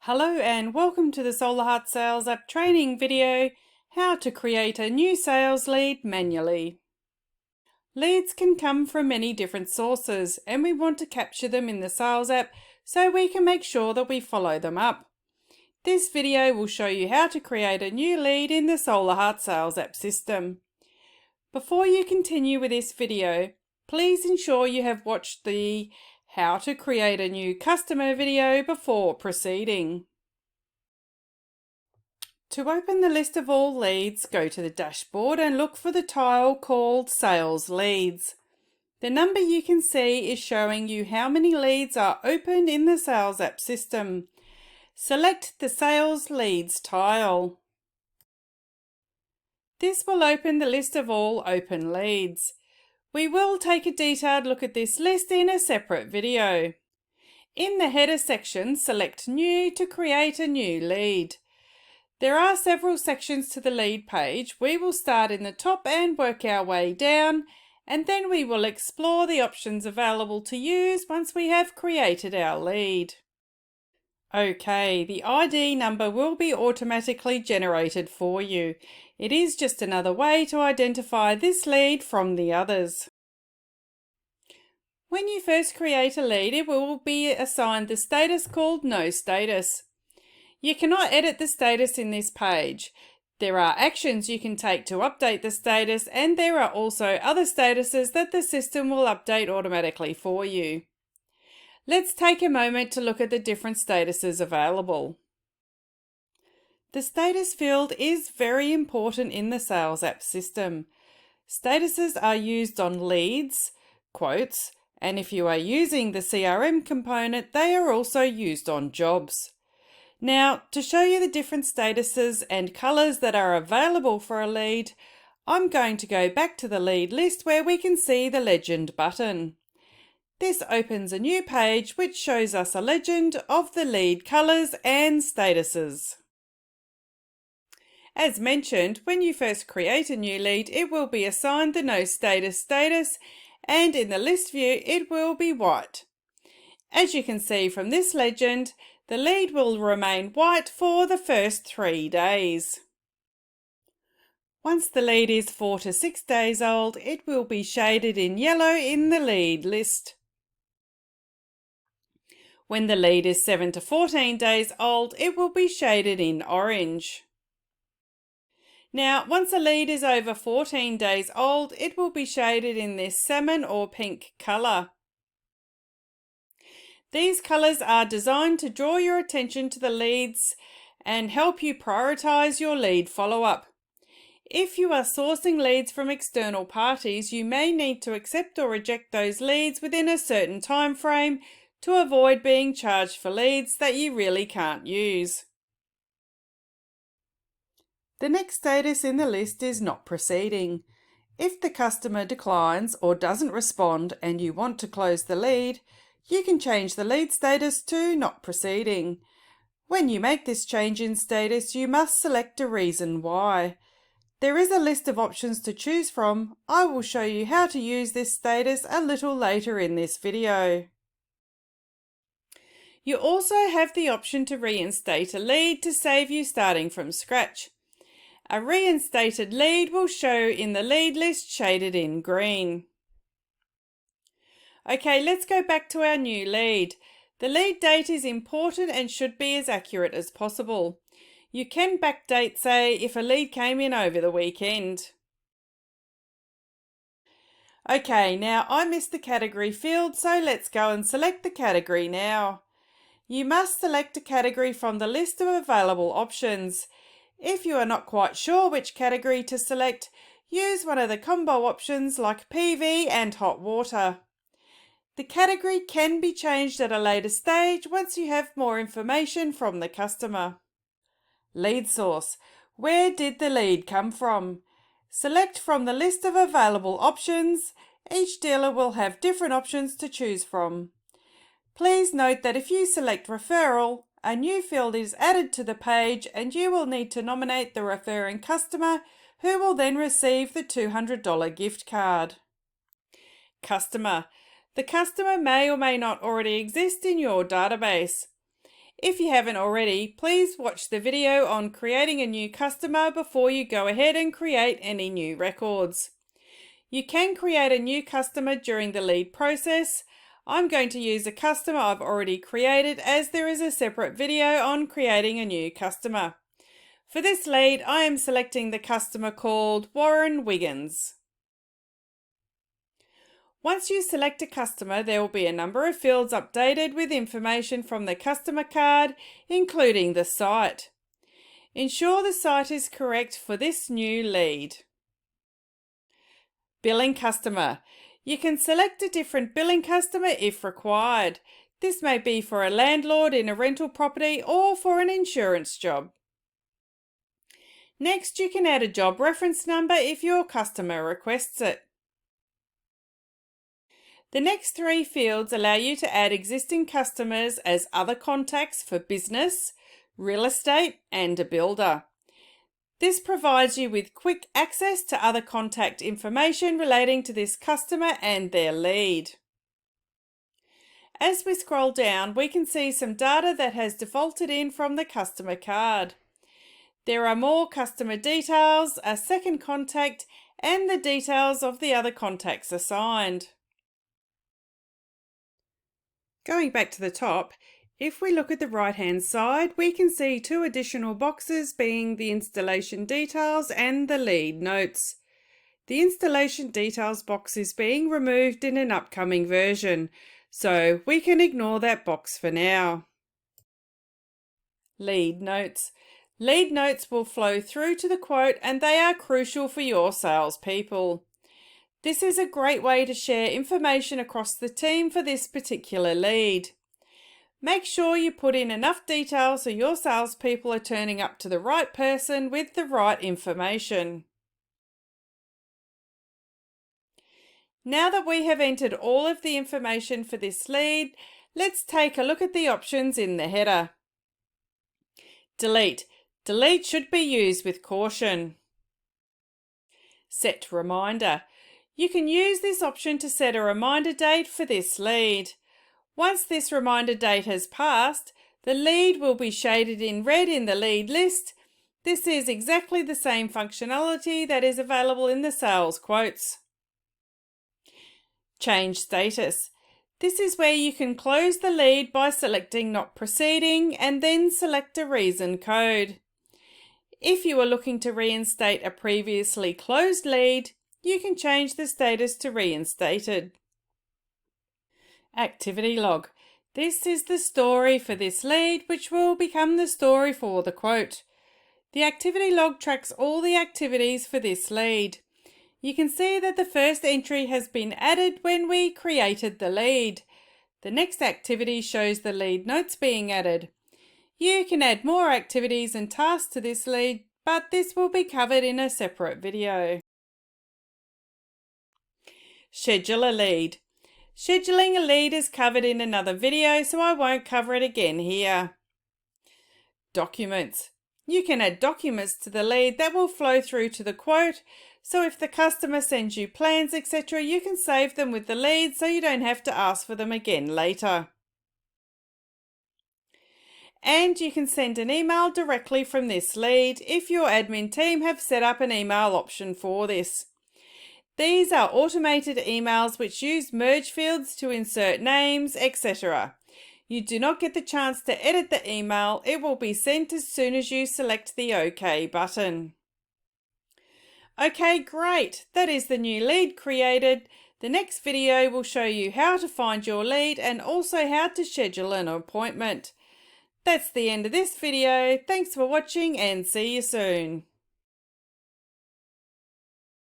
Hello and welcome to the Solahart Sales App training video, how to create a new sales lead manually. Leads can come from many different sources and we want to capture them in the sales app so we can make sure that we follow them up. This video will show you how to create a new lead in the Solahart Sales App system. Before you continue with this video, please ensure you have watched the How to Create a New Customer video before proceeding. To open the list of all leads, go to the dashboard and look for the tile called Sales Leads. The number you can see is showing you how many leads are opened in the Sales App system. Select the Sales Leads tile. This will open the list of all open leads. We will take a detailed look at this list in a separate video. In the header section, select New to create a new lead. There are several sections to the lead page. We will start in the top and work our way down, and then we will explore the options available to use once we have created our lead. Okay, the ID number will be automatically generated for you. It is just another way to identify this lead from the others. When you first create a lead, it will be assigned the status called No Status. You cannot edit the status in this page. There are actions you can take to update the status, and there are also other statuses that the system will update automatically for you. Let's take a moment to look at the different statuses available. The status field is very important in the Sales App system. Statuses are used on leads, quotes, and if you are using the CRM component, they are also used on jobs. Now, to show you the different statuses and colours that are available for a lead, I'm going to go back to the lead list where we can see the legend button. This opens a new page which shows us a legend of the lead colours and statuses. As mentioned, when you first create a new lead, it will be assigned the No Status status, and in the list view it will be white. As you can see from this legend, the lead will remain white for the first 3 days. Once the lead is 4 to 6 days old, it will be shaded in yellow in the lead list. When the lead is 7 to 14 days old, it will be shaded in orange. Now, once a lead is over 14 days old, it will be shaded in this salmon or pink colour. These colours are designed to draw your attention to the leads and help you prioritise your lead follow-up. If you are sourcing leads from external parties, you may need to accept or reject those leads within a certain time frame to avoid being charged for leads that you really can't use. The next status in the list is Not Proceeding. If the customer declines or doesn't respond and you want to close the lead, you can change the lead status to Not Proceeding. When you make this change in status, you must select a reason why. There is a list of options to choose from. I will show you how to use this status a little later in this video. You also have the option to reinstate a lead to save you starting from scratch. A reinstated lead will show in the lead list shaded in green. Okay, let's go back to our new lead. The lead date is important and should be as accurate as possible. You can backdate, say, if a lead came in over the weekend. Okay, now I missed the category field, so let's go and select the category now. You must select a category from the list of available options. If you are not quite sure which category to select, use one of the combo options like PV and hot water. The category can be changed at a later stage once you have more information from the customer. Lead source. Where did the lead come from? Select from the list of available options. Each dealer will have different options to choose from. Please note that if you select referral, a new field is added to the page and you will need to nominate the referring customer, who will then receive the $200 gift card. Customer. The customer may or may not already exist in your database. If you haven't already, please watch the video on creating a new customer before you go ahead and create any new records. You can create a new customer during the lead process. I'm going to use a customer I've already created as there is a separate video on creating a new customer. For this lead, I am selecting the customer called Warren Wiggins. Once you select a customer, there will be a number of fields updated with information from the customer card, including the site. Ensure the site is correct for this new lead. Billing customer. You can select a different billing customer if required. This may be for a landlord in a rental property or for an insurance job. Next, you can add a job reference number if your customer requests it. The next three fields allow you to add existing customers as other contacts for business, real estate, and a builder. This provides you with quick access to other contact information relating to this customer and their lead. As we scroll down, we can see some data that has defaulted in from the customer card. There are more customer details, a second contact, and the details of the other contacts assigned. Going back to the top, if we look at the right-hand side, we can see two additional boxes being the installation details and the lead notes. The installation details box is being removed in an upcoming version, so we can ignore that box for now. Lead notes. Lead notes will flow through to the quote and they are crucial for your salespeople. This is a great way to share information across the team for this particular lead. Make sure you put in enough detail so your salespeople are turning up to the right person with the right information. Now that we have entered all of the information for this lead, let's take a look at the options in the header. Delete. Delete should be used with caution. Set reminder. You can use this option to set a reminder date for this lead. Once this reminder date has passed, the lead will be shaded in red in the lead list. This is exactly the same functionality that is available in the sales quotes. Change status. This is where you can close the lead by selecting Not Proceeding and then select a reason code. If you are looking to reinstate a previously closed lead, you can change the status to reinstated. Activity log. This is the story for this lead, which will become the story for the quote. The activity log tracks all the activities for this lead. You can see that the first entry has been added when we created the lead. The next activity shows the lead notes being added. You can add more activities and tasks to this lead, but this will be covered in a separate video. Schedule a lead. Scheduling a lead is covered in another video, so I won't cover it again here. Documents. You can add documents to the lead that will flow through to the quote, so if the customer sends you plans, etc., you can save them with the lead so you don't have to ask for them again later. And you can send an email directly from this lead if your admin team have set up an email option for this. These are automated emails which use merge fields to insert names, etc. You do not get the chance to edit the email. It will be sent as soon as you select the OK button. Okay, great. That is the new lead created. The next video will show you how to find your lead and also how to schedule an appointment. That's the end of this video. Thanks for watching and see you soon.